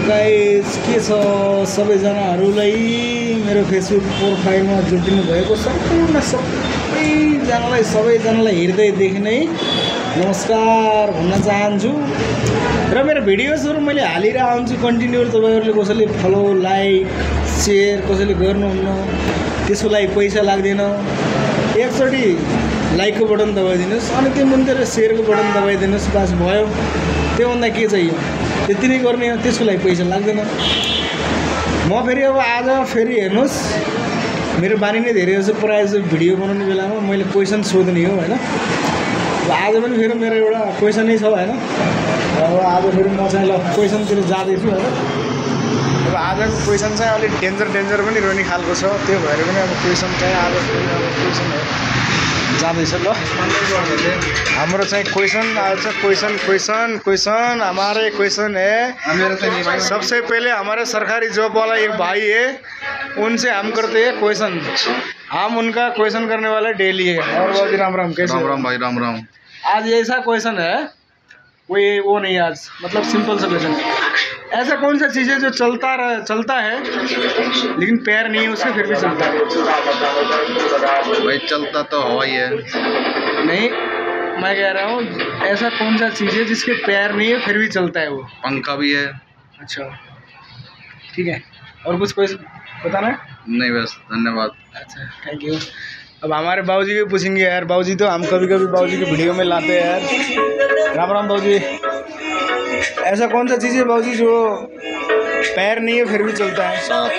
Guys के छ सबैजनाहरूलाई मेरो फेसबुक प्रोफाइलमा जोडिनु भएको सम्पूर्ण सबैजनालाई हृदयदेखि नै नमस्कार भन्न चाहन्छु र मेरो भिडियोजहरु मैले हालिरहेको हुन्छु कन्टिन्यू। तपाईहरुले कसैले फलो लाइक शेयर कसैले गर्नुहुन्न, त्यसको लागि पैसा लाग्दैन। एकचोटी लाइकको बटन दबाइदिनुस् अनि त्यो मुन्तिर शेयरको बटन दबाइदिनुस्, बस भयो। त्योभन्दा के चाहियो, त्यति नै गर्ने हो, त्यसको लागि पैसा लाग्दैन। म फेरि अब आज फेरि हेर्नुस्, मेरो बानी नै धेरै जस्तो प्रायः जस्तो भिडियो बनाउने बेलामा मैले क्वेसन सोध्ने हो हैन। अब आज पनि फेरि मेरो एउटा क्वेसनै छ हैन। अब आज फेरि म चाहिँ ल क्वेसनतिर जाँदैछु हैन। अब आजको क्वेसन चाहिँ अलिक डेन्जर पनि रहने खालको छ, त्यो भएर पनि अब क्वेसन चाहिँ आज फेरि अब क्वेसन हो जाँदैछ। ल हाम्रो चाहिँ क्वेश्चन आज क्वेश्चन हमारे क्वेश्चन है। सबसे पहले हमारे सरकारी जॉब वाला एक भाई है, उनसे हम करते हैं क्वेश्चन। हम उनका क्वेश्चन करने वाले डेली है। और भाई राम कैसे? राम भाई राम। आज ऐसा क्वेश्चन है, वो नहीं, आज मतलब सिंपल सा क्वेश्चन है। ऐसा कौन सा चीज़ है जो चलता है लेकिन पैर नहीं है उसके फिर भी चलता है? भाई चलता तो हवा ही है। नहीं, मैं कह रहा हूँ ऐसा कौन सा चीज़ है जिसके पैर नहीं है फिर भी चलता है? वो पंखा भी है। अच्छा ठीक है, और कुछ बताना है? नहीं बस धन्यवाद। अच्छा थैंक यू। अब हमारे बाबूजी को पूछेंगे यार, बाबूजी तो हम कभी बाबूजी की वीडियो में लाते हैं यार। राम बाबूजी, ऐसा कौन सा चीज़ है बाबूजी जो पैर नहीं है फिर भी चलता है? सांप।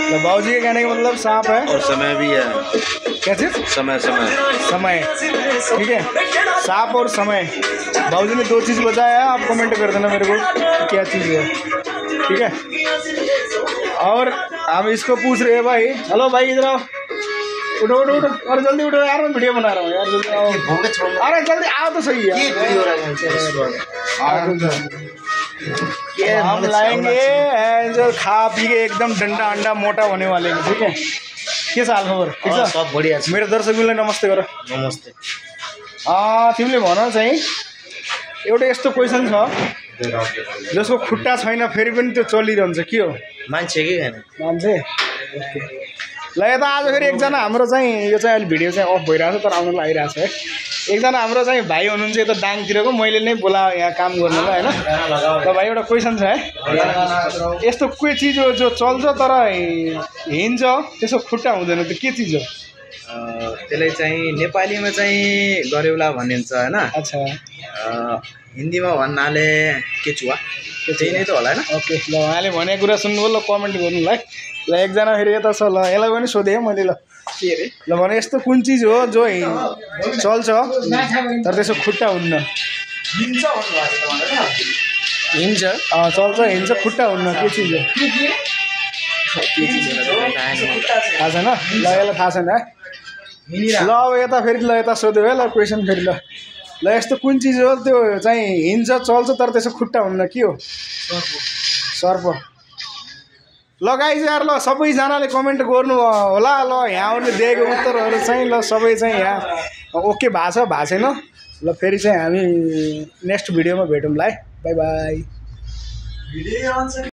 तो बाबूजी के कहने का मतलब सांप है और समय भी है। क्या चीज़? समय ठीक है, सांप और समय। बाबूजी ने दो चीज़ बताया है, आप कमेंट कर देना मेरे को क्या चीज़ है, ठीक है। और हम इसको पूछ रहे हैं भाई। हेलो भाई, इधर आओ, उठो और जल्दी उठो यार, मैं वीडियो बना रहा हूँ यार, जल्दी आओ। अरे जल्दी आओ तो सही है। हम लाएंगे जो खा पी के एकदम डंडा अंडा मोटा होने वाले हैं, ठीक है। के साल खबर ठीक छ? सब बढिया छ। मेरो दर्शकलाई नमस्ते गर। नमस्ते। तिमीले भन चाहिँ एउटा यस्तो क्वेसन छ जसको खुट्टा छैन फेरि पनि त्यो चलिरहन्छ, के हो? मान्छे के हैन? मान्छे। ल यता आज फेरि एकजना हाम्रो चाहिँ यो चाहिँ अहिले भिडियो चाहिँ अफ भइरहेको छ तर आउनु लागिरहेको छ है। एकजना हाम्रो चाहिँ भाइ हुनुहुन्छ यता दाङतिरको, मैले नै बोलाएँ यहाँ काम गर्नुलाई हैन। त भाइ एउटा क्वेसन छ है, यस्तो के चिज हो जो चल्छ तर हिँड्छ त्यसको खुट्टा हुँदैन, त्यो के चिज हो? त्यसलाई चाहिँ नेपालीमा चाहिँ गरेउला भनिन्छ हैन। अच्छा, हिन्दीमा भन्नाले केचुवा, त्यही नै त होला हैन। ओके, ल उहाँले भनेको कुरा सुन्नुभयो, ल कमेन्ट गर्नुलाई। ल एकजना फेरि यता छ, ल यसलाई पनि सोधेँ मैले। ल के अरे? ल भने यस्तो कुन चिज हो जो चल्छ तर त्यसको खुट्टा हुन्न? हिँड्छ चल्छ हिँड्छ खुट्टा हुन्न, के चिज हो? थाहा छैन? ल यसलाई थाहा छैन है। ल अब यता फेरि ल यता सोध्यो है, ल क्वेसन फेरि। ल यस्तो कुन चिज हो त्यो चाहिँ हिँड्छ चल्छ तर त्यसको खुट्टा हुन्न, के हो? सर्प। ल गाइज यार, ल सबैजनाले कमेन्ट गर्नु होला। ल यहाँहरूले दिएको उत्तरहरू चाहिँ ल सबै चाहिँ यहाँ ओके भएको छैन। ल फेरि चाहिँ हामी नेक्स्ट भिडियोमा भेटौँला है। By by.